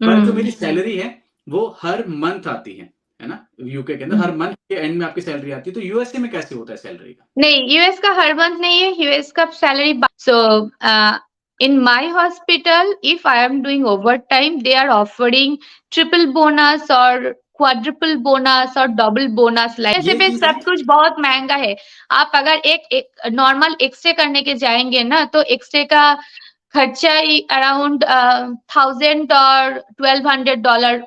पर जो मेरी सैलरी है वो हर मंथ आती है ना? यूके के अंदर हर मंथ के एंड में आपकी सैलरी आती है, तो यूएसए में कैसे होता है सैलरी का? नहीं, यूएस का हर मंथ नहीं है, यूएस का salary. So in my hospital, if I am doing overtime, they are offering triple bonus or quadruple bonus और डबल बोनस। ऐसे पे सब कुछ बहुत महंगा है। आप अगर एक नॉर्मल एक्सरे करने के जाएंगे ना, तो एक्सरे का खर्चा ही अराउंड 1000 और $1200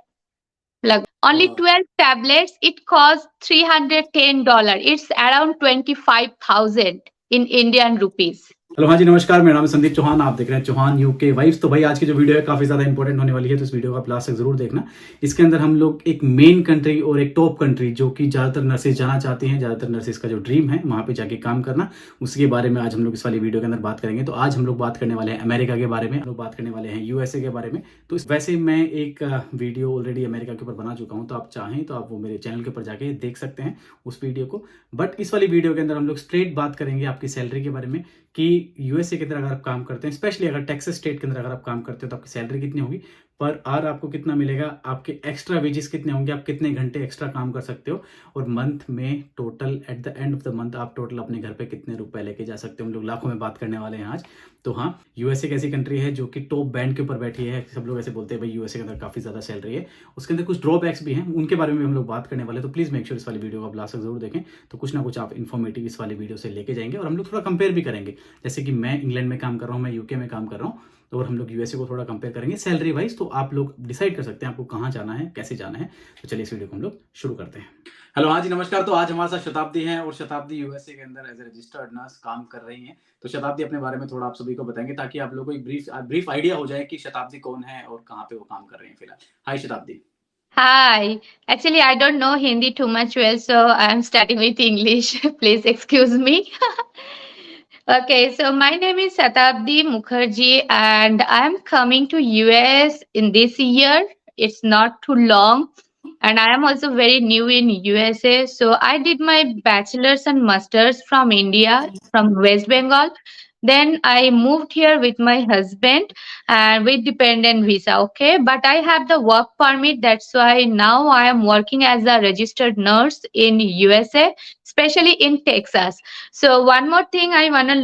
लग। Only 12 tablets, it costs $310. It's around 25,000 in Indian rupees. Hello, हाँ जी, नमस्कार। मेरा नाम है संदीप चौहान, आप देख रहे हैं चौहान यूके वाइब्स। तो भाई आज की जो वीडियो है काफ़ी ज़्यादा इंपॉर्टेंट होने वाली है, तो इस वीडियो को आप लास्ट तक जरूर देखना। इसके अंदर हम लोग एक मेन कंट्री और एक टॉप कंट्री जो कि ज़्यादातर नर्सेज जाना चाहती हैं, ज़्यादातर नर्सेज का जो ड्रीम है वहाँ पे जाके काम करना, उसके बारे में आज हम लोग इस वाली वीडियो के अंदर बात करेंगे। तो आज हम लोग बात करने वाले हैं अमेरिका के बारे में, हम लोग बात करने वाले हैं यूएसए के बारे में। तो वैसे मैं एक वीडियो ऑलरेडी अमेरिका के ऊपर बना चुका हूँ, तो आप चाहें तो आप वो मेरे चैनल के ऊपर जाके देख सकते हैं उस वीडियो को। बट इस वाली वीडियो के अंदर हम लोग स्ट्रेट बात करेंगे आपकी सैलरी के बारे में कि यूएसए के अंदर अगर आप काम करते हैं, स्पेशली अगर टेक्सास स्टेट के अंदर अगर आप काम करते हो, तो आपकी सैलरी कितनी होगी, पर आवर आपको कितना मिलेगा, आपके एक्स्ट्रा वेजेस कितने होंगे, आप कितने घंटे एक्स्ट्रा काम कर सकते हो, और मंथ में total at the end of the month आप टोटल अपने घर पे कितने रुपए लेके जा सकते हो। हम लोग लाखों में बात करने वाले हैं आज। तो हाँ, यूएसए एक ऐसी कंट्री है जो कि टॉप बैंड के ऊपर बैठी है। सब लोग ऐसे बोलते हैं भाई यूएसए के अंदर काफी ज्यादा सैलरी है, उसके अंदर कुछ ड्रॉबैक्स भी हैं, उनके बारे में हम लोग बात करने वाले। तो प्लीज मेक श्योर इस वाली वीडियो को आप लास्ट तक जरूर देखें, तो कुछ ना कुछ आप इन्फॉर्मेटिव इस वाली वीडियो से लेके जाएंगे। और हम लोग थोड़ा कंपेयर भी करेंगे, जैसे कि मैं इंग्लैंड में काम कर रहा हूँ, मैं यूके में काम कर रहा हूँ, और हम लोग यूएसए को थोड़ा कंपेयर करेंगे सैलरी वाइज। तो आप लोग डिसाइड कर सकते हैं आपको कहाँ जाना है, कैसे जाना है। तो चलिए इस वीडियो को हम लोग शुरू करते हैं। हेलो, हाँ जी, नमस्कार। तो आज हमारे साथ शताब्दी हैं, और शताब्दी यूएसए के अंदर एज ए रजिस्टर्ड नर्स काम कर रही हैं। तो शताब्दी अपने बारे में थोड़ा आप सभी को बताएंगे, ताकि आप लोगों को एक ब्रीफ आइडिया हो जाए कि शताब्दी कौन है और कहाँ पे वो काम कर रही हैं फिलहाल। हाय शताब्दी। Hi. Actually, I don't know Hindi too much well, so I'm starting with English. Please excuse me. Okay, so my name is Shatabdi Mukherjee, and I'm coming to US in this year. It's not too long, and I am also very new in USA. So I did my bachelor's and master's from India, from West Bengal. Then I moved here with my husband and with dependent visa. Okay, but I have the work permit. That's why now I am working as a registered nurse in USA, especially in Texas. So one more thing I wanna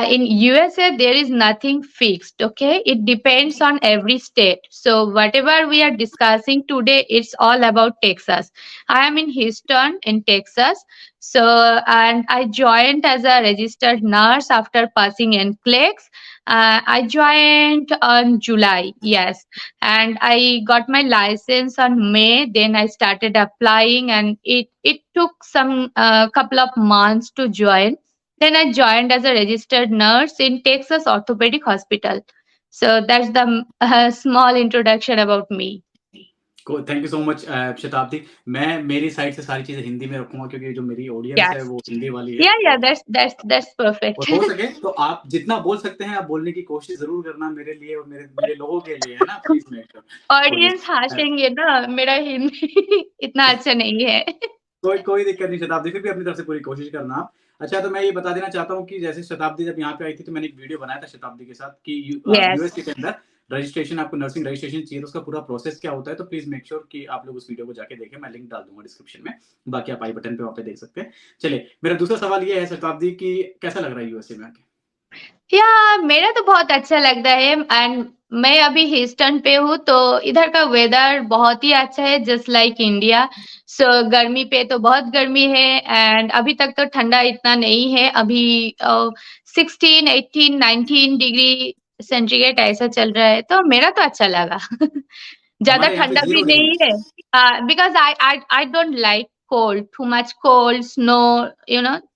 in USA there is nothing fixed. Okay, it depends on every state. So whatever we are discussing today, it's all about Texas. I am in Houston in Texas. So and I joined as a registered nurse after passing NCLEX. I joined on July, yes, and I got my license on May. Then I started applying, and it took some couple of months to join. Then I joined as a registered nurse in Texas Orthopedic Hospital. So that's the small introduction about me. Thank you so much शताब्दी। मैं मेरी side से सारी चीजें हिंदी में रखूंगा, क्योंकि जो मेरी ऑडियंस है वो हिंदी वाली है। Yeah, that's perfect. और हो सके तो आप जितना बोल सकते हैं आप बोलने की कोशिश जरूर करना, मेरे लिए और मेरे लोगों के लिए, है ना? Please make sure. ऑडियंस हंसेंगे ना, मेरा हिंदी इतना अच्छा नहीं है। कोई दिक्कत नहीं शताब्दी, फिर भी अपनी तरफ से पूरी कोशिश करना आप। अच्छा, तो मैं ये बता देना चाहता हूँ कि जैसे शताब्दी जब यहाँ पे आई थी, तो मैंने एक वीडियो बनाया था शताब्दी के साथ कि यूएसए के अंदर रजिस्ट्रेशन, आपको नर्सिंग रजिस्ट्रेशन चाहिए तो उसका पूरा प्रोसेस क्या होता है। तो प्लीज मेक श्योर कि आप लोग उस वीडियो को जाके देखें, मैं लिंक डाल दूंगा डिस्क्रिप्शन में, बाकी आप आई बटन पे वहाँ पे देख सकते हैं। चलिए, मेरा दूसरा सवाल ये है शताब्दी कि कैसा लग रहा है यूएसए में आके? मेरा तो बहुत अच्छा लगता है, एंड मैं अभी ह्यूस्टन पे हूँ, तो इधर का वेदर बहुत ही अच्छा है, जस्ट लाइक इंडिया। सो गर्मी पे तो बहुत गर्मी है, एंड अभी तक तो ठंडा इतना नहीं है। अभी 16, 18, 19 डिग्री सेंटीग्रेड ऐसा चल रहा है, तो मेरा तो अच्छा लगा। ज्यादा ठंडा भी नहीं है, because I don't like cold, too much cold, snow,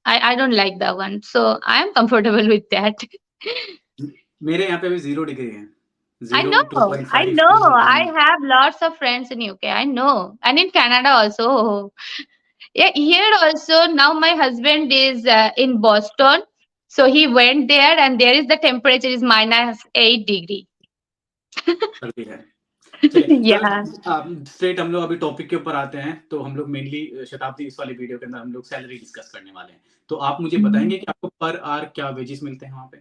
I don't like that one. So I am comfortable with that. मेरे यहाँ पे भी 0 डिग्री है। I know, I have lots of friends in UK. I know, and in Canada also. Yeah, here also. Now my husband is in Boston, so he went there, and there is the temperature is -8 degree. Straight हम लोग अभी topic के ऊपर आते हैं। तो हम लोग मेनली शताब्दी इस वाली वीडियो के अंदर हम लोग सैलरी डिस्कस करने वाले हैं। तो आप मुझे बताएंगे कि आपको पर आवर क्या वेजेस मिलते हैं वहाँ पे?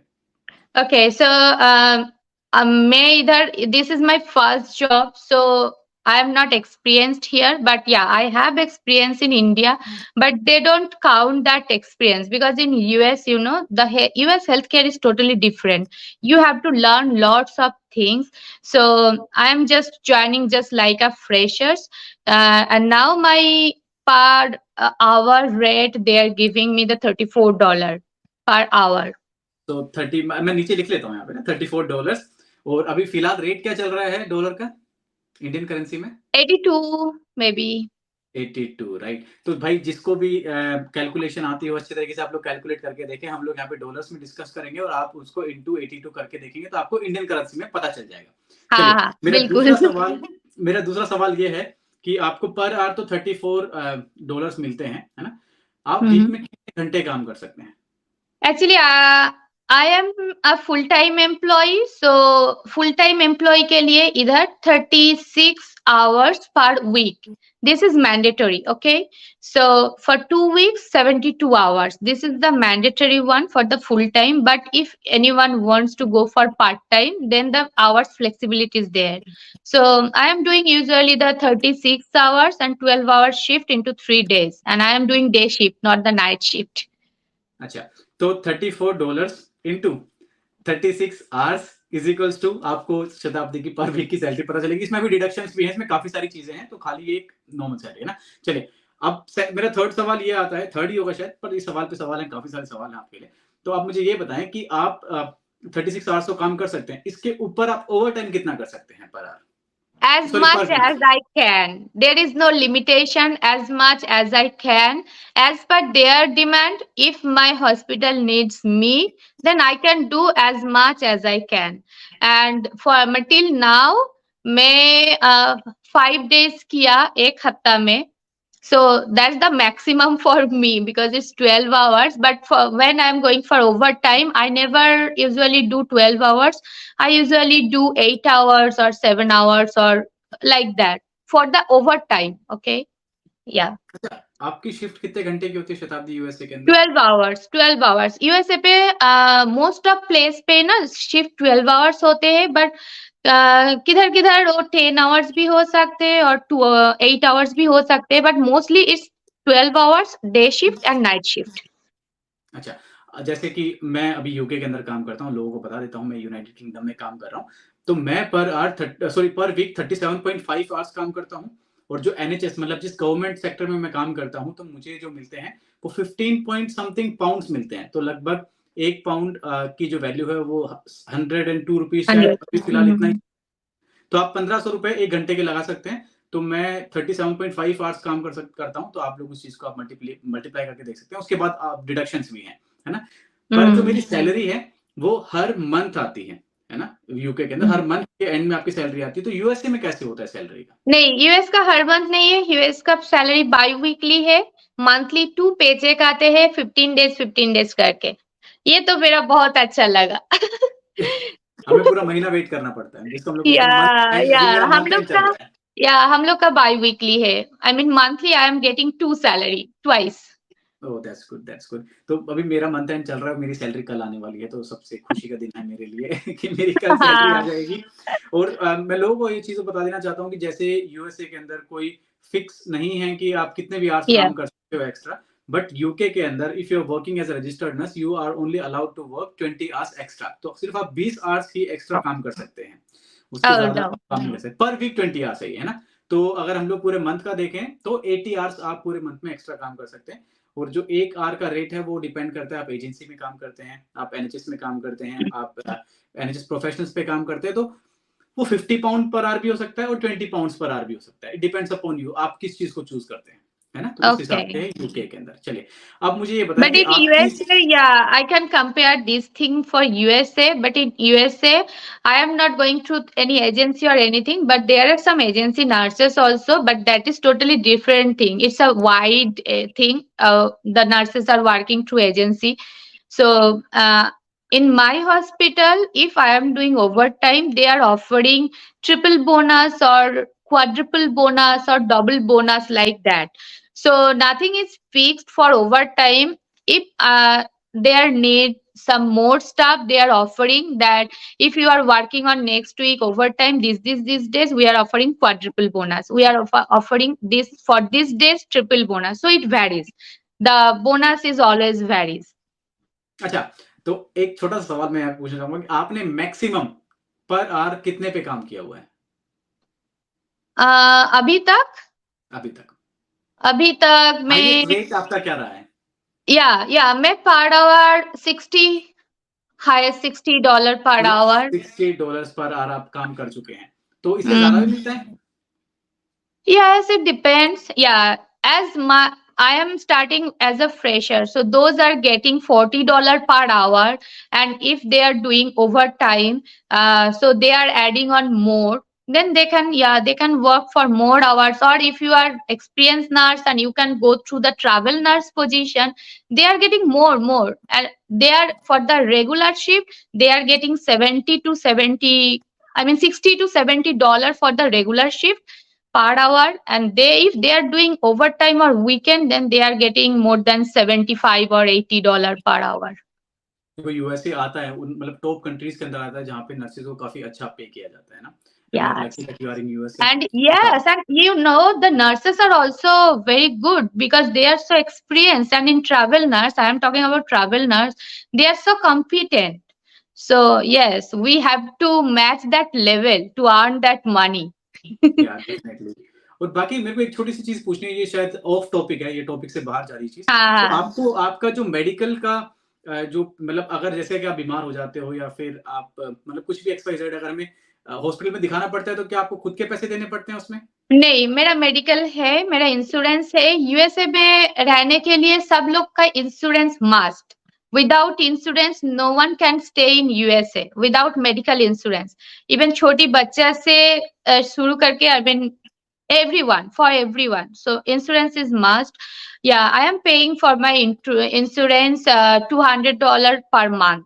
Okay, so मैं इधर, this is my first job, so I am not experienced here, but yeah, I have experience in India, but they don't count that experience because in US, you know, the US healthcare is totally different. You have to learn lots of things. So I am just joining just like a freshers, and now my per hour rate they are giving me the $34 per hour. तो 30, मैं नीचे लिख लेता हूँ यहाँ पे ना, $34। और अभी फिलहाल रेट क्या चल रहा है डॉलर का इंडियन करेंसी में? 82 maybe. 82, राइट। तो भाई जिसको भी कैलकुलेशन आती हो अच्छे तरीके से आप लोग कैलकुलेट करके देखें। हम लोग यहाँ पे डॉलर्स में डिस्कस करेंगे और आप उसको इनटू 82 करके देखेंगे तो आपको इंडियन करेंसी में पता चल जाएगा। हाँ चलिए, हाँ बिल्कुल। मेरा दूसरा सवाल ये है कि आपको पर आवर तो $34 मिलते हैं, है ना? आप वीक में कितने घंटे काम कर सकते हैं? Actually, I am a full-time employee, so full-time employee के लिए इधर 36 hours per week. This is mandatory, okay? So for 2 weeks, 72 hours. This is the mandatory one for the full-time. But if anyone wants to go for part-time, then the hours flexibility is there. So I am doing usually the 36 hours and 12 hours shift into 3 days, and I am doing day shift, not the night shift. अच्छा, तो $34 into 36 hours is equals to आपको शताब्दी की पर week की salary पता चलेगी। इसमें भी डिडक्शंस भी हैं, इसमें काफी सारी चीजें हैं, तो खाली एक नॉर्मल सैलरी है ना। चलिए, अब मेरा थर्ड सवाल ये आता है, थर्ड ही होगा शायद, पर इस सवाल पे सवाल है, काफी सारे सवाल हैं आपके लिए। तो आप मुझे ये बताएं कि आप 36 आवर्स तो काम कर सकते हैं, इसके ऊपर आप ओवर टाइम कितना कर सकते हैं per hour? As much as I can. There is no limitation, as much as I can. As per their demand, if my hospital needs me, then I can do as much as I can. And for till now, मैं 5 days किया एक हफ्ता में. So that's the maximum for me because it's 12 hours. But for when I'm going for overtime, I never usually do 12 hours. I usually do 8 hours or 7 hours or like that for the overtime. Okay. Yeah. अच्छा, आपकी shift कितने घंटे की होती है शताब्दी USA के अंदर? 12 hours. 12 hours. यूएसए पे मोस्ट ऑफ प्लेस पे ना शिफ्ट 12 hours होते हैं, बट किधर किधर वो 10 hours भी हो सकते हैं और 8 hours भी हो सकते हैं, but mostly it's 12 hours day shift and night shift. अच्छा, जैसे कि मैं अभी यूके के अंदर काम करता हूँ, लोगों को बता देता हूँ, मैं यूनाइटेड किंगडम में काम कर रहा हूँ, तो मैं पर वीक 37.5 आवर्स काम करता हूँ। और जो एनएचएस मतलब जिस गवर्नमेंट सेक्टर में मैं काम करता हूँ, तो मुझे जो मिलते हैं वो 15 पॉइंट समथिंग पाउंड्स मिलते हैं। तो लगभग 1 पाउंड की जो वैल्यू है वो 102 रुपीज शायद फिलहाल इतना ही। तो आप 1500 रुपए 1 घंटे के लगा सकते हैं। तो मैं 37.5 आवर्स काम करता हूँ, तो आप लोग उस चीज को आप मल्टीप्लाई करके देख सकते हैं। उसके बाद आप डिडक्शंस भी हैं, है ना। पर जो मेरी सैलरी है वो हर मंथ आती है ना, यूके के अंदर हर मंथ के एंड में आपकी सैलरी आती है। तो यूएसए में कैसे होता है सैलरी का? नहीं, यूएस का हर मंथ नहीं है, यूएस का सैलरी बाई वीकली है। मंथली 2 पेचेक आते हैं 15 डेज करके। ये तो मेरा बहुत अच्छा लगा। हमें पूरा महीना वेट करना पड़ता है, जिसको हम लोग या हम मंथ लोग एंड चल रहा है। हम लोग का बाई वीकली है। I mean monthly I am getting 2 salary twice. Oh that's good, that's good. तो अभी मेरा मंथ एंड चल रहा है, मेरी सैलरी कल आने वाली है, तो सबसे खुशी का दिन है मेरे लिए कि मेरी कल सैलरी आ जाएगी। और मैं लोगों को ये चीज़ बता देना चाहता हूँ कि जैसे यूएसए के अंदर कोई फिक्स नहीं है कि आप कितने भी आवर्स काम कर सकते हो एक्स्ट्रा, बट यूके के अंदर if you are working as a registered nurse you are only allowed to work 20 hours extra. तो सिर्फ आप 20 आवर्स ही एक्स्ट्रा काम कर सकते हैं, उससे ज्यादा काम नहीं कर सकते। पर वीक 20 आवर्स है ना। तो अगर हम लोग पूरे मंथ का देखें तो 80 आवर्स आप पूरे मंथ में एक्स्ट्रा काम कर सकते हैं। और जो 1 आवर का रेट है वो डिपेंड करता है, आप एजेंसी में काम करते हैं, आप एनएचएस में काम करते हैं, आप एनएचएस प्रोफेशनल्स पे काम करते हैं, तो वो 50 पाउंड पर आवर भी हो सकता है और 20 पाउंड्स पर आवर भी हो सकता है। इट डिपेंड्स अपॉन यू, आप किस चीज को चूज करते हैं, है ना। तो उस हिसाब से यूके के अंदर। चलिए, अब मुझे ये बताएं कि in USA, yeah, I can compare this thing for USA, but in USA, I am not going through any agency or anything, but there are some agency nurses also, but that is totally different thing. It's a wide thing. The nurses are working through agency. So, in my hospital, if I am doing overtime, they are offering triple bonus or quadruple bonus or double bonus like that. So nothing is fixed for overtime. If there needs some more stuff they are offering, that if you are working on next week overtime these days, we are offering quadruple bonus, we are offering this for these days triple bonus. So it varies, the bonus is always varies. अच्छा, तो एक छोटा सा सवाल मैं पूछना चाहूंगा कि आपने मैक्सिमम पर आवर कितने पे काम किया हुआ है अभी तक अभी तक? मैं हाईएस्ट रेट आपका क्या रहा है? या मैं per hour 60, highest $60 per hour. $60 per hour आप काम कर चुके हैं, तो इससे ज्यादा भी मिलता है? Yes, it depends. Yeah, as I am starting as a fresher, so those are getting $40 per hour, and if they are doing overtime, so they are adding on more. Then they can work for more hours. Or if you are experienced nurse and you can go through the travel nurse position, they are getting more, and they are for the regular shift they are getting 60 to $70 for the regular shift per hour, and if they are doing overtime or weekend, then they are getting more than $75 or $80 per hour. तो USA आता है मतलब top countries के अंदर आता है जहाँ पे नर्सेज को काफी अच्छा पे किया जाता है ना। Yes. Lucky you are in USA. And yes, and the nurses are also very good because they are so experienced. And in travel nurse, I am talking about travel nurse, they are so competent. So yes, we have to match that level to earn that money. Yeah, definitely. और बाकी मेरे को एक छोटी सी चीज पूछनी है, ये शायद ऑफ टॉपिक है, ये टॉपिक से बाहर जा रही चीज। तो आपको आपका जो मेडिकल का जो मतलब अगर जैसे कि आप बीमार हो जाते हो या फिर आप मतलब कुछ भी XYZ अगर हमें हॉस्पिटल में दिखाना पड़ता है तो क्या आपको खुद के पैसे देने पड़ते हैं उसमें? नहीं, मेरा मेडिकल है, मेरा इंश्योरेंस है। यूएसए में रहने के लिए सब लोग का insurance must. Without insurance no one can stay in USA without medical insurance. Even छोटी बच्चा से शुरू करके I mean for everyone. So insurance is must. Yeah, I am paying for my insurance $200 per month.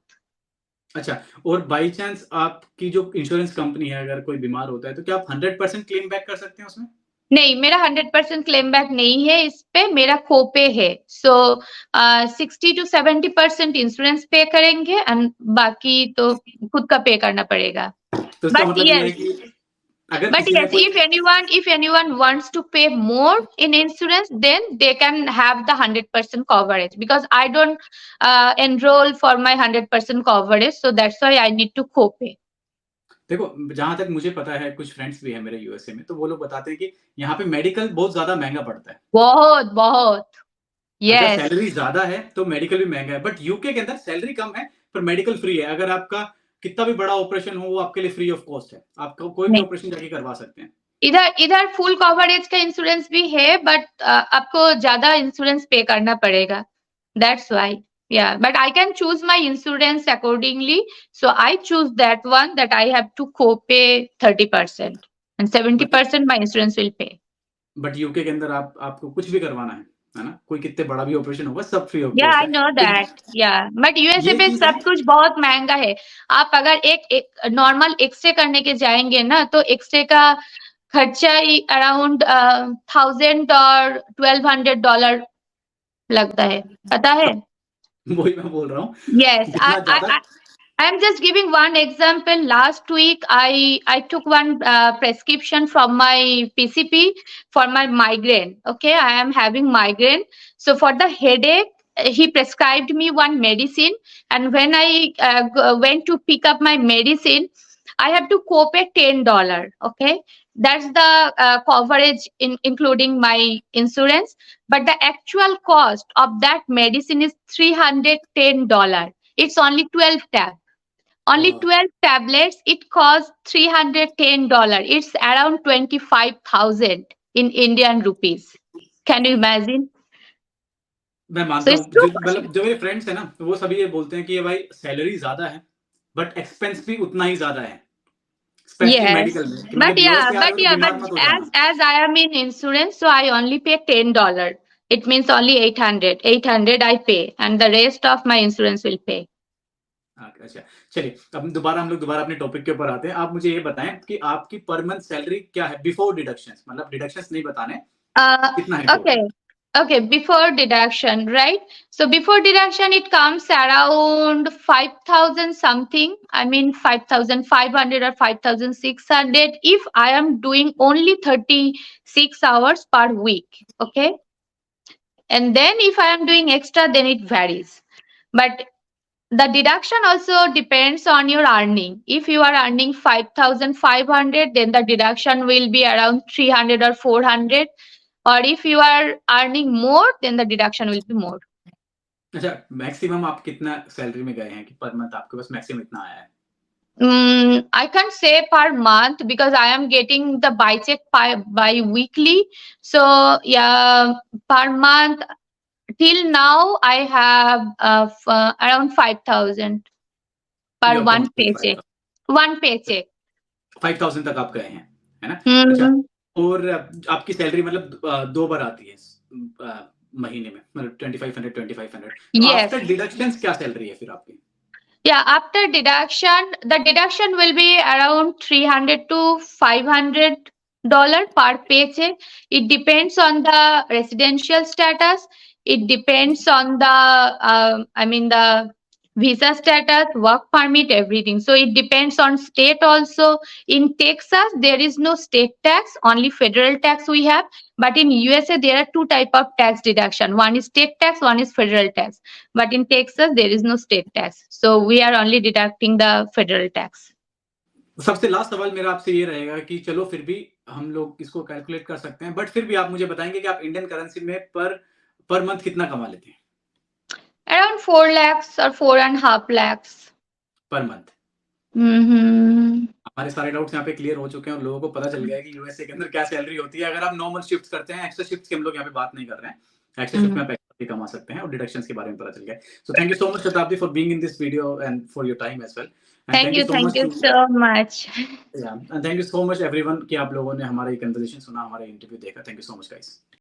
अच्छा, और by chance आपकी जो insurance company है अगर कोई बीमार होता है तो क्या आप 100% क्लेम बैक कर सकते हैं उसमें? नहीं, मेरा 100% क्लेम बैक नहीं है, इस पे मेरा कोपे है। सो 60 to 70% इंश्योरेंस पे करेंगे एंड बाकी तो खुद का पे करना पड़ेगा। तो इसका मतलब ये है कि But yes, if anyone wants to pay more in insurance, then they can have the 100% coverage, because I don't enroll for my 100% coverage, so that's why I need to co-pay. देखो, जहाँ तक मुझे पता है, कुछ फ्रेंड्स भी हैं मेरे यूएसए में, तो वो लोग बताते हैं कि यहाँ पे मेडिकल बहुत ज़्यादा महँगा पड़ता है। बहुत। Yes. अगर सैलरी ज़्यादा है, तो मेडिकल भी महँगा है, बट यूके के अंदर सैलरी कम है, पर मेडिकल फ्री है। अगर आपका कितना भी बड़ा ऑपरेशन हो, वो आपके लिए फ्री ऑफ कॉस्ट है। आप कोई भी ऑपरेशन जाके करवा सकते हैं। इधर फुल कवरेज का इंश्योरेंस भी है, बट आपको ज़्यादा इंश्योरेंस पे करना पड़ेगा। That's why. Yeah, but I can choose my insurance accordingly. So I choose that one that I have to co-pay 30% and 70% my insurance will pay. But UK के अंदर आपको कुछ भी करवाना है ना? कोई कितने बड़ा भी ऑपरेशन होगा, सब फ्री ऑफ कॉस्ट है। Yeah, I know that. Yeah, but USA पे सब कुछ बहुत महंगा है। आप अगर एक नॉर्मल एक्सरे करने के जाएंगे ना, तो एक्सरे का खर्चा ही अराउंड 1000 और $1200 लगता है, पता है? वही मैं बोल रहा हूँ। Yes, I am just giving one example. Last week, I took one prescription from my PCP for my migraine. Okay, I am having migraine. So for the headache, he prescribed me one medicine. And when I went to pick up my medicine, I have to co-pay $10. Okay, that's the coverage including my insurance. But the actual cost of that medicine is $310. It's only 12 tabs. Only 12 tablets, it costs $310. It's around 25,000 in Indian rupees. Can you imagine? मैं मानता हूँ, मतलब जो मेरे friends हैं ना, वो सभी ये बोलते हैं कि ये भाई सैलरी ज्यादा है, बट एक्सपेंस भी उतना ही ज्यादा है। Yes, but as I am in insurance, so I only pay $10. It means only 800. 800 I pay, and the rest of my insurance will pay. अच्छा, चलिए अब हम लोग दोबारा अपने टॉपिक के ऊपर आते हैं। आप मुझे ये बताएं कि आपकी पर मंथ सैलरी क्या है बिफोर डिडक्शंस, मतलब डिडक्शंस नहीं बताने, कितना है? Okay. Okay, before deduction, right? So before deduction, it comes around 5,000 something. I mean 5,500 or 5,600 if I am doing only 36 hours per week. Okay. And then if I am doing extra, then it varies. But the deduction also depends on your earning. If you are earning 5,500, then the deduction will be around 300 or 400. Or if you are earning more, then the deduction will be more. अच्छा, maximum आप कितना salary में गए हैं कि per month आपके पास maximum इतना आया है? I can't say per month because I am getting the by check by weekly. So yeah, per month till now I have around 5,000 You per have one completed paycheck. One paycheck. 5,000 तक आप गए हैं, है ना? अच्छा, Hmm. और आपकी salary मतलब 2 बार आती है महीने में, मतलब 2500 2500। तो Yes. आफ्टर डिडक्शंस क्या सैलरी है फिर आपकी? Yeah, after deduction, the deduction will be around 300 to $500 per paycheck. It depends on the residential status. It depends on the visa status, work permit, everything. So it depends on state also. In Texas, there is no state tax, only federal tax we have. But in USA, there are two type of tax deduction. One is state tax, one is federal tax. But in Texas, there is no state tax. So we are only deducting the federal tax. सबसे last सवाल मेरा आपसे ये रहेगा कि चलो फिर भी हम लोग इसको कैलकुलेट कर सकते हैं, बट फिर भी आप मुझे बताएंगे कि आप इंडियन करेंसी में पर मंथ कितना कमा लेते हैं? Around 4 lakhs or 4.5 lakhs. Per month. Mm-hmm. हमारे सारे डाउट्स यहाँ पे क्लियर हो चुके हैं और लोगों को पता चल गया है कि यूएसए के अंदर क्या सैलरी होती है। अगर आप नॉर्मल शिफ्ट करते हैं, एक्स्ट्रा शिफ्ट की हम लोग यहाँ पे बात नहीं कर रहे हैं। एक्स्ट्रा शिफ्ट में आप एक्स्ट्रा भी कमा सकते हैं और डिडक्शंस के बारे में पता चल गया। So thank you so much Shatabdi for being in this video and for your time as well. Thank you so much. And thank you so much everyone कि आप लोगों ने हमारा ये कन्वर्सेशन सुना, हमारा इंटरव्यू देखा। Thank you so much guys.